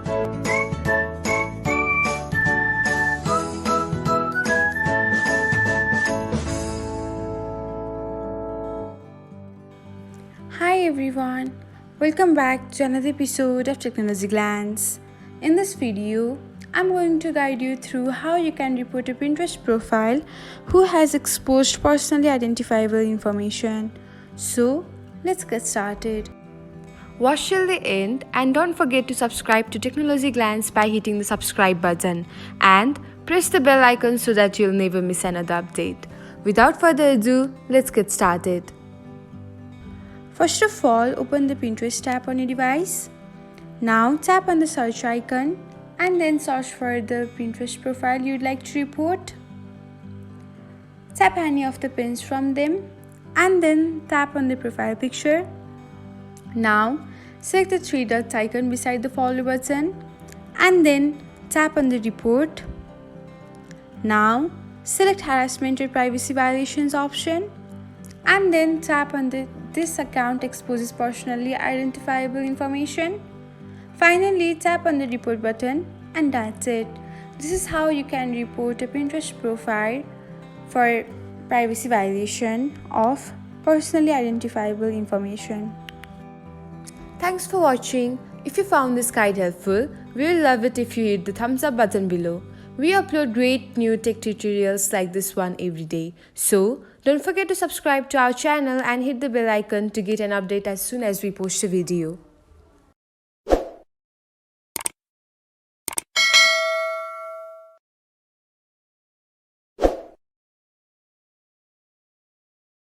Hi everyone, welcome back to another episode of Technologyglance. In this video, I'm going to guide you through how you can report a Pinterest profile who has exposed personally identifiable information. So, let's get started. Watch till the end and don't forget to subscribe to Technologyglance by hitting the subscribe button and press the bell icon so that you'll never miss another update. Without further ado, let's get started. First of all, open the Pinterest tab on your device. Now tap on the search icon and then search for the Pinterest profile you'd like to report. Tap any of the pins from them and then tap on the profile picture. Now select the three dot icon beside the follow button and then tap on the report. Now select harassment or privacy violations option and then tap on this account exposes personally identifiable information. Finally, tap on the report button and that's it. This is how you can report a Pinterest profile for privacy violation of personally identifiable information. Thanks for watching. If you found this guide helpful, we will love it if you hit the thumbs up button below. We upload great new tech tutorials like this one every day. So, don't forget to subscribe to our channel and hit the bell icon to get an update as soon as we post a video.